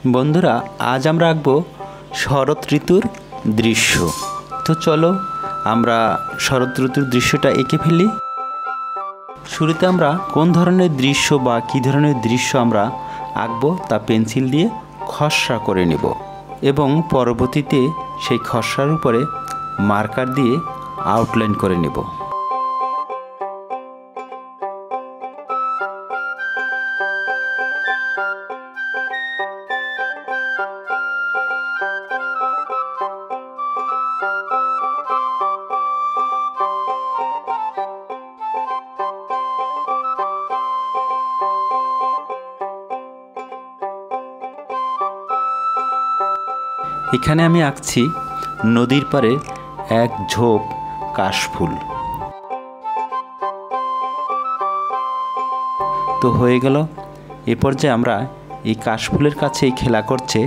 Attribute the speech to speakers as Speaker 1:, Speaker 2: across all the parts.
Speaker 1: বন্ধুরা, আজ আমরা আঁকবো শরৎ ঋতুর দৃশ্য। তো চলো আমরা শরৎ ঋতুর দৃশ্যটা এঁকে ফেলি। শুরুতে আমরা কোন ধরনের দৃশ্য বা কী ধরনের দৃশ্য আমরা আঁকবো তা পেন্সিল দিয়ে খসড়া করে নেব এবং পরবর্তীতে সেই খসড়ার উপরে মার্কার দিয়ে আউটলাইন করে নেব। এখানে আমি আঁকছি নদীর পাড়ে এক ঝোপ কাশফুল। তো হয়ে গেল। এ পর্যায়ে আমরা এই কাশফুলের কাছেই খেলা করছে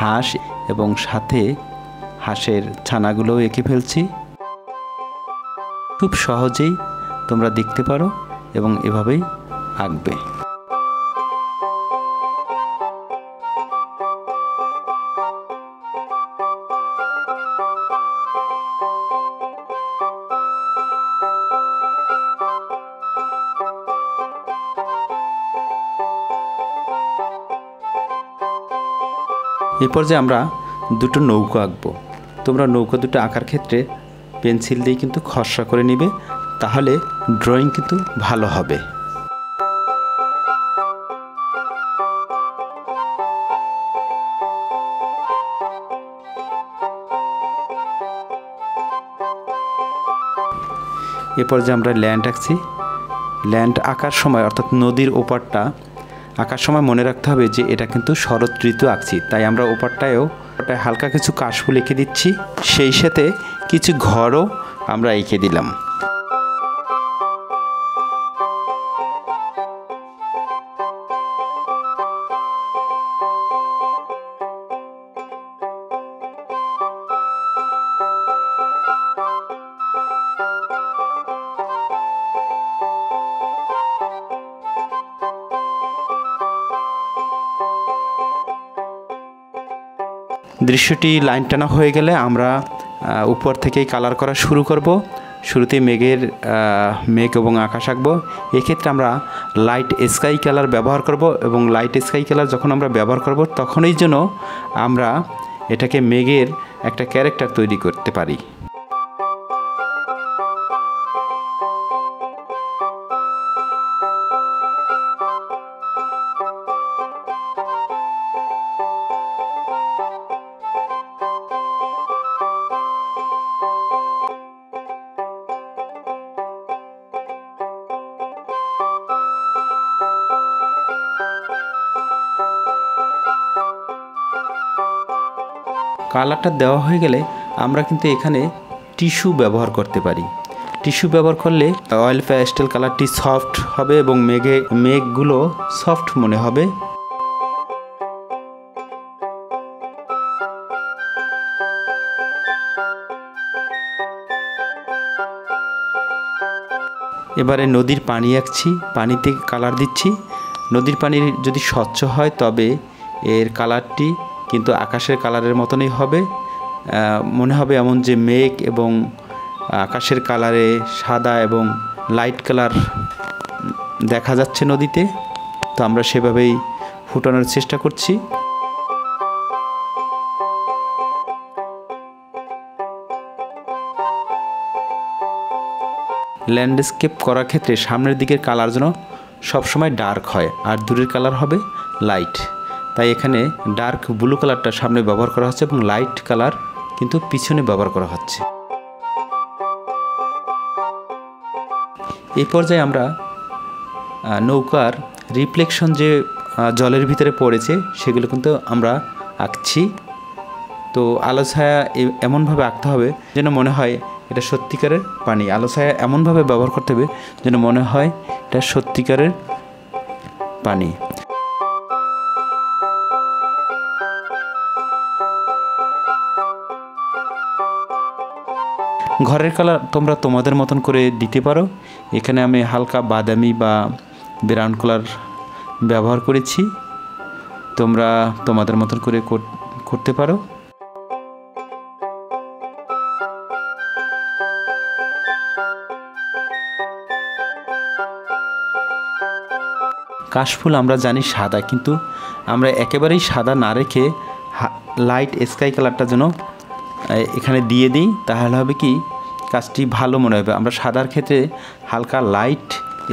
Speaker 1: হাঁস এবং সাথে হাঁসের ছানাগুলোও এঁকে ফেলছি। খুব সহজেই তোমরা দেখতে পারো এবং এভাবেই আঁকবে। এ পর্যায়ে আমরা দুটো নৌকা আঁকবো। তোমরা নৌকা দুটো আঁকার ক্ষেত্রে পেন্সিল দিয়ে কিন্তু খসড়া করে নিবে, তাহলে ড্রয়িং কিন্তু ভালো হবে। এ পর্যায়ে আমরা ল্যান্ড আঁকছি। ল্যান্ড আঁকার সময় অর্থাৎ নদীর ওপারটা আঁকার সময় মনে রাখতে হবে যে এটা কিন্তু শরৎ ঋতু আঁকছি, তাই আমরা ওপারটায়ও হালকা কিছু কাশফুল এঁকে দিচ্ছি, সেই সাথে কিছু ঘরও আমরা এঁকে দিলাম। দৃশ্যটি লাইন টানা হয়ে গেলে আমরা উপর থেকেই কালার করা শুরু করব। শুরুতে মেঘ এবং আকাশ আঁকবো। এক্ষেত্রে আমরা লাইট স্কাই কালার ব্যবহার করব এবং লাইট স্কাই কালার যখন আমরা ব্যবহার করব তখনই যেন আমরা এটাকে মেঘের একটা ক্যারেক্টার তৈরি করতে পারি। কালারটা দেওয়া হয়ে গেলে আমরা কিন্তু এখানে টিস্যু ব্যবহার করতে পারি। টিস্যু ব্যবহার করলে অয়েল প্যাস্টেল কালারটি সফট হবে এবং মেঘগুলো সফট মনে হবে। এবারে নদীর পানি আঁকছি, পানিতে কালার দিচ্ছি। নদীর পানি যদি স্বচ্ছ হয় তবে এর কালারটি কিন্তু আকাশের কালারের মতনই হবে, মনে হবে এমন যে মেঘ এবং আকাশের কালারে সাদা এবং লাইট কালার দেখা যাচ্ছে নদীতে। তো আমরা সেভাবেই ফুটানোর চেষ্টা করছি। ল্যান্ডস্কেপ করার ক্ষেত্রে সামনের দিকের কালার যেন সবসময় ডার্ক হয় আর দূরের কালার হবে লাইট, তাই এখানে ডার্ক ব্লু কালারটা সামনে ব্যবহার করা হচ্ছে এবং লাইট কালার কিন্তু পিছনে ব্যবহার করা হচ্ছে। এই পর্যায়ে আমরা নৌকার রিফ্লেকশন যে জলের ভিতরে পড়েছে সেগুলো কিন্তু আমরা আঁকছি। তো আলো ছায়া এমনভাবে আঁকতে হবে যেন মনে হয় এটা সত্যিকারের পানি। আলো ছায়া এমনভাবে ব্যবহার করতে হবে যেন মনে হয় এটা সত্যিকারের পানি। ঘরের কালার তোমরা তোমাদের মতন করে দিতে পারো। এখানে আমি হালকা বাদামি বা ব্রাউন কালার ব্যবহার করেছি। তো তোমরা তোমাদের মতন করে করতে পারো। কাশফুল আমরা জানি সাদা, কিন্তু আমরা একেবারেই সাদা না রেখে লাইট স্কাই কালারটা যেন এখানে দিয়ে দিই, তাহলে হবে কি কাজটি ভালো মনে হবে। আমরা সাদার ক্ষেত্রে হালকা লাইট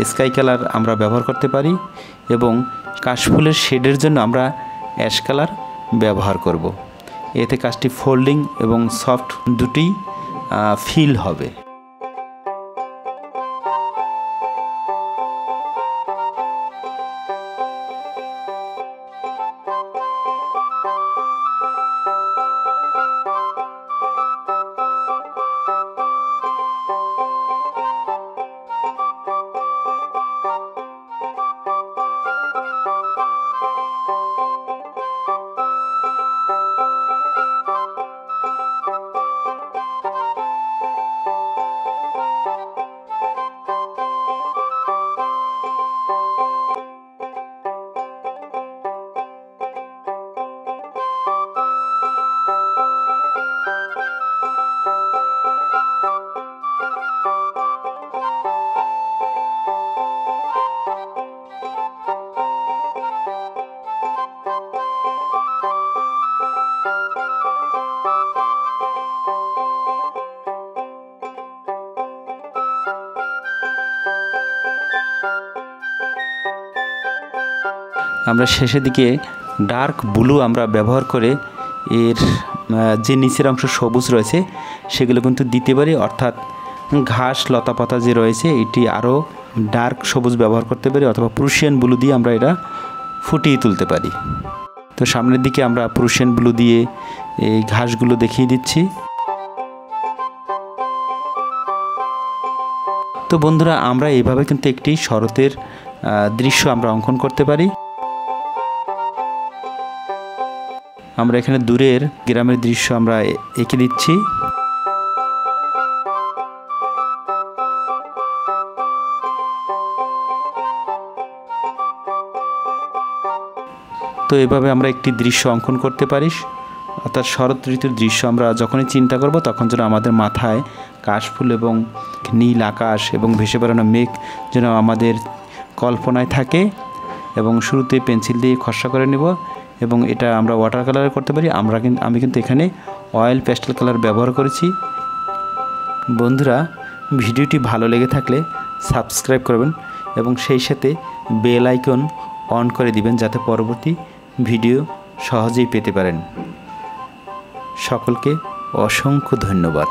Speaker 1: স্কাই কালার আমরা ব্যবহার করতে পারি, এবং কাশফুলের শেডের জন্য আমরা অ্যাশ কালার ব্যবহার করব। এতে কাজটি ফোল্ডিং এবং সফট দুটি ফিল হবে। আমরা শেষের দিকে ডার্ক ব্লু আমরা ব্যবহার করে এর যে নিচের অংশ সবুজ রয়েছে সেগুলো কিন্তু দিতে পারি, অর্থাৎ ঘাস লতাপাতা যে রয়েছে এটি আরও ডার্ক সবুজ ব্যবহার করতে পারি, অথবা প্রুশিয়ান ব্লু দিয়ে আমরা এটা ফুটিয়ে তুলতে পারি। তো সামনের দিকে আমরা প্রুশিয়ান ব্লু দিয়ে এই ঘাসগুলো দেখিয়ে দিচ্ছি। তো বন্ধুরা, আমরা এইভাবে কিন্তু একটি শরতের দৃশ্য আমরা অঙ্কন করতে পারি। আমরা এখানে দূরের গ্রামের দৃশ্য আমরা এঁকে দিচ্ছি। তো এভাবে আমরা একটি দৃশ্য অঙ্কন করতে পারি, অর্থাৎ শরৎ ঋতুর দৃশ্য আমরা যখনই চিন্তা করব তখন যেন আমাদের মাথায় কাশফুল এবং নীল আকাশ এবং ভেসে বেড়ানো মেঘ যেন আমাদের কল্পনায় থাকে। এবং শুরুতে পেন্সিল দিয়ে খসড়া করে নেব, এবং এটা আমরা ওয়াটার কালারে করতে পারি। আমি কিন্তু এখানে অয়েল প্যাস্টেল কালার ব্যবহার করেছি। বন্ধুরা, ভিডিওটি ভালো লেগে থাকলে সাবস্ক্রাইব করবেন এবং সেই সাথে বেল আইকন অন করে দিবেন, যাতে পরবর্তী ভিডিও সহজেই পেতে পারেন। সকলকে অসংখ্য ধন্যবাদ।